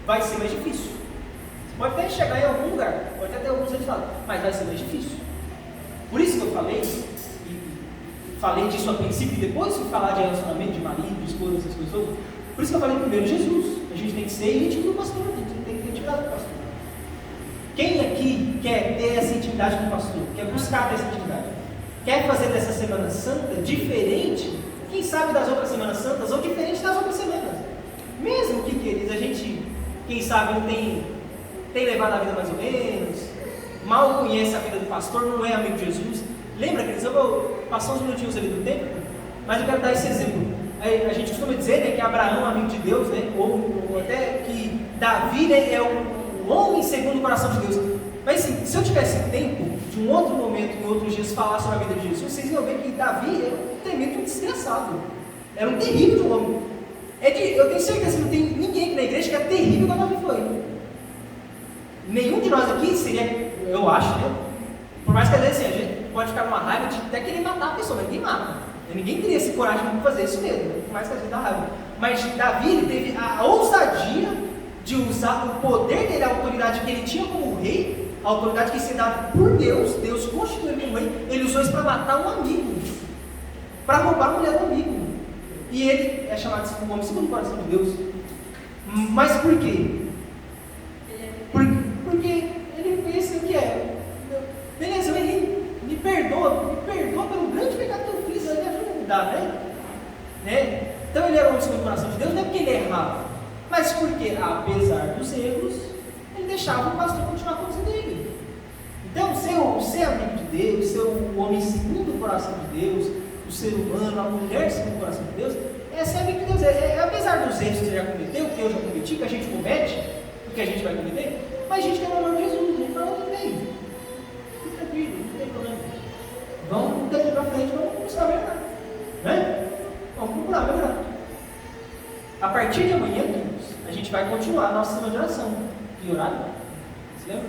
vai ser mais difícil. Você pode até chegar em algum lugar, pode até ter alguns resultados, mas vai ser mais difícil. Por isso que eu falei disso a princípio, e depois fui falar de relacionamento, de marido, de esposa, essas coisas todas. Por isso que eu falei primeiro Jesus. A gente tem que ser íntimo do pastor, a gente tem que ter intimidade com o pastor. Quem aqui quer ter essa intimidade com o pastor? Quer buscar ter essa intimidade? Quer fazer dessa Semana Santa diferente, quem sabe, das outras Semanas Santas, ou diferente das outras semanas? Mesmo que, queridos, a gente, quem sabe, não tem levado a vida mais ou menos, mal conhece a vida do pastor, não é amigo de Jesus. Lembra, queridos, eu vou passar uns minutinhos ali do tempo, mas eu quero dar esse exemplo. A gente costuma dizer, né, que Abraão é amigo de Deus, né, ou até que Davi, né, é o homem segundo o coração de Deus. Mas assim, se eu tivesse tempo, de um outro momento, em outros dias, falar sobre a vida de Jesus, vocês iam ver que Davi era um tremendo desgraçado. Era um terrível de um homem. Eu tenho certeza que não tem ninguém aqui na igreja que é terrível como Davi foi. Nenhum de nós aqui seria, eu acho, né? Por mais que às vezes assim, a gente pode ficar numa raiva de até querer matar a pessoa, mas ninguém mata. Ninguém teria essa coragem de fazer isso mesmo, por mais que a gente dá raiva. Mas Davi, ele teve a ousadia de usar o poder dele, a autoridade que ele tinha como rei, a autoridade que se dava por Deus, Deus constituiu ele como rei, ele usou isso para matar um amigo, para roubar a mulher do amigo. E ele é chamado de um homem segundo o coração de Deus. Mas por quê? Porque ele pensa o que é. Beleza, me perdoa pelo grande pecado que eu fiz, me ajuda a mudar, né? Então ele era um homem segundo o coração de Deus, não é porque ele errava, mas porque, apesar dos erros, ele deixava o pastor continuar conduzindo ele. Então, ser amigo de Deus, ser o homem segundo o coração de Deus, o ser humano, a mulher segundo o coração de Deus, é ser amigo de Deus. Apesar dos erros que você já cometeu, que eu já cometi, que a gente comete, o que a gente vai cometer, mas a gente quer o amor de Jesus, a gente fala, tudo bem, fica tranquilo, não tem problema. Vamos daqui para frente, vamos buscar a verdade, né? Vamos procurar a verdade. A partir de amanhã, queridos, a gente vai continuar a nossa semana de oração. Que horário? Você lembra?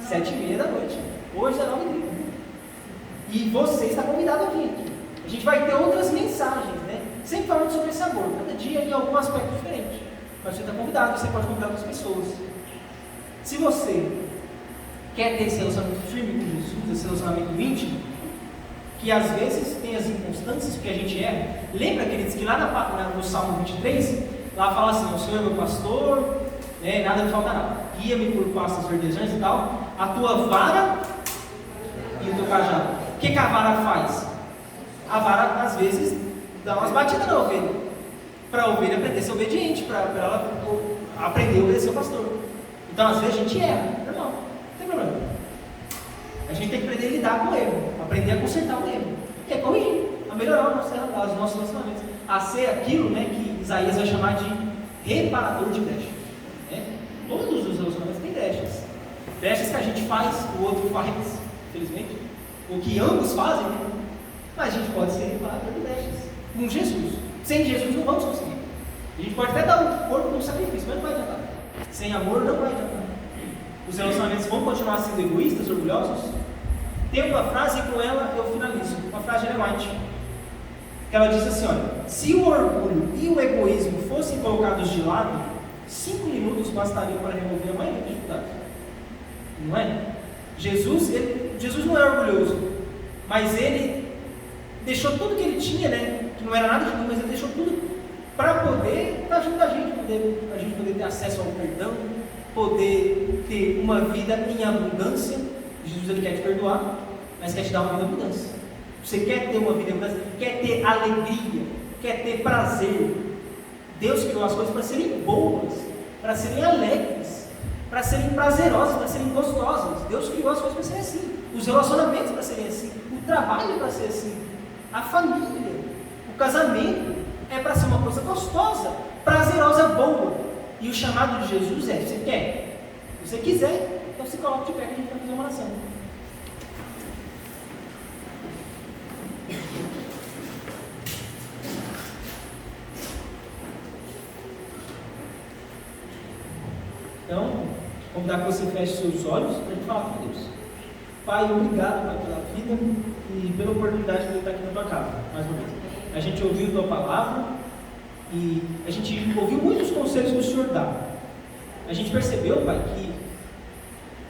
7h30 da noite. Hoje é 9h30. E você está convidado a vir aqui. A gente vai ter outras mensagens, né? Sempre falando sobre esse amor. Cada dia em algum aspecto diferente. Mas você está convidado, você pode convidar outras pessoas. Se você quer ter esse relacionamento firme com Jesus, esse relacionamento íntimo, que às vezes tem as inconstâncias, porque a gente erra. Lembra, queridos, que lá no Salmo 23, lá fala assim: o Senhor é meu pastor, né, nada me faltará, guia-me por pastos verdejões e tal, a tua vara e o teu cajado. O que a vara faz? A vara, às vezes, dá umas batidas na ovelha, para a ovelha aprender a ser obediente, para ela aprender a obedecer o pastor. Então, às vezes, a gente erra, não tem problema. A gente tem que aprender a lidar com o erro, aprender a consertar o erro, que é corrigir, a melhorar os nossos relacionamentos, a ser aquilo, né, que Isaías vai chamar de reparador de brechas. Né? Todos os relacionamentos têm brechas que a gente faz, o outro faz, infelizmente, o que ambos fazem, né? Mas a gente pode ser reparador de brechas com Jesus. Sem Jesus não vamos conseguir. A gente pode até dar o corpo como sacrifício, mas não vai adiantar. Sem amor não vai adiantar. Os relacionamentos vão continuar sendo egoístas, orgulhosos? Tem uma frase e com ela eu finalizo, uma frase de Ellen White, que ela diz assim, olha, se o orgulho e o egoísmo fossem colocados de lado, 5 minutos bastariam para remover a maioria das dificuldades. Não é? Jesus não é orgulhoso, mas ele deixou tudo que ele tinha, né? Que não era nada de mim, mas ele deixou tudo para poder estar junto da gente, a gente poder ter acesso ao perdão, poder ter uma vida em abundância. Jesus ele quer te perdoar, mas quer te dar uma vida em abundância. Você quer ter uma vida em abundância, quer ter alegria, quer ter prazer. Deus criou as coisas para serem boas, para serem alegres, para serem prazerosas, para serem gostosas. Deus criou as coisas para serem assim, os relacionamentos para serem assim, o trabalho para ser assim, a família, o casamento é para ser uma coisa gostosa, prazerosa, boa. E o chamado de Jesus é: você quer? Se você quiser, então se coloca de pé que a gente vai fazer uma oração. Então, convidar que você feche seus olhos para a gente falar com Deus. Pai, obrigado, Pai, pela vida e pela oportunidade de eu estar aqui na tua casa, mais uma vez. A gente ouviu a tua palavra e a gente ouviu muitos conselhos que o Senhor dá. A gente percebeu, Pai, que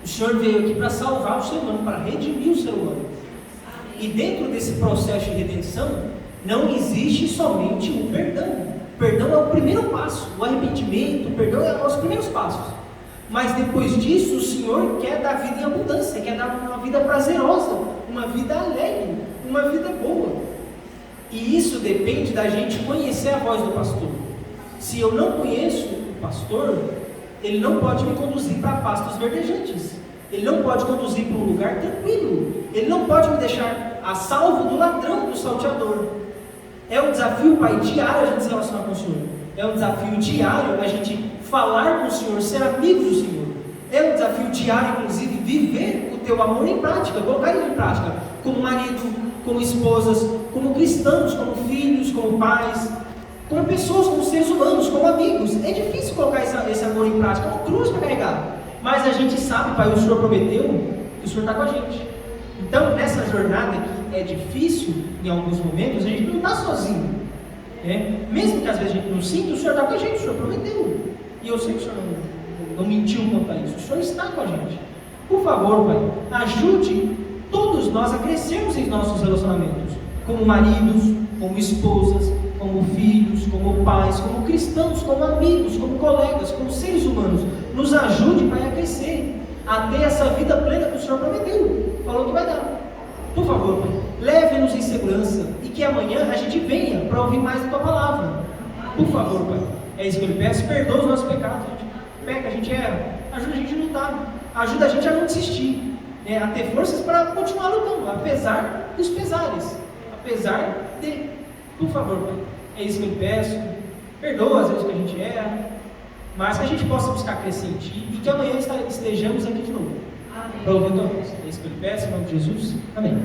o Senhor veio aqui para salvar o ser humano, para redimir o ser humano. E dentro desse processo de redenção, não existe somente o perdão. O perdão é o primeiro passo, o arrependimento, o perdão é os primeiros passos. Mas depois disso, o Senhor quer dar vida em abundância, quer dar uma vida prazerosa, uma vida alegre, uma vida boa. E isso depende da gente conhecer a voz do pastor. Se eu não conheço o pastor, ele não pode me conduzir para pastos verdejantes. Ele não pode conduzir para um lugar tranquilo. Ele não pode me deixar a salvo do ladrão, do salteador. É um desafio, Pai, diário a gente se relacionar com o Senhor. É um desafio diário a gente falar com o Senhor, ser amigo do Senhor. É um desafio diário, inclusive, viver o teu amor em prática, colocar ele em prática, como marido, como esposas, como cristãos, como filhos, como pais, como pessoas, como seres humanos, como amigos. É difícil colocar esse amor em prática, é uma cruz para carregar. Mas a gente sabe, Pai, o Senhor prometeu que o Senhor está com a gente. Então, nessa jornada que é difícil, em alguns momentos, a gente não está sozinho. Mesmo que às vezes a gente não sinta, o Senhor está com a gente, o Senhor prometeu. E eu sei que o Senhor não mentiu quanto a isso, o Senhor está com a gente. Por favor, Pai, ajude todos nós a crescermos em nossos relacionamentos, como maridos, como esposas, como filhos, como pais, como cristãos, como amigos, como colegas, como seres humanos. Nos ajude, Pai, a crescer, a ter essa vida plena que o Senhor prometeu, falou que vai dar. Por favor, Pai, leve-nos em segurança e que amanhã a gente venha para ouvir mais a Tua palavra. Por favor, Pai, é isso que eu lhe peço, perdoa os nossos pecados. A gente peca, a gente erra, ajuda a gente a lutar, ajuda a gente a não desistir, a ter forças para continuar lutando, apesar dos pesares, apesar de... Por favor, Pai, é isso que eu lhe peço, perdoa às vezes que a gente erra, mas que a gente possa buscar crescer em Ti e que amanhã estejamos aqui de novo, para ouvir a Tua voz. É isso que eu lhe peço, em nome de Jesus, amém.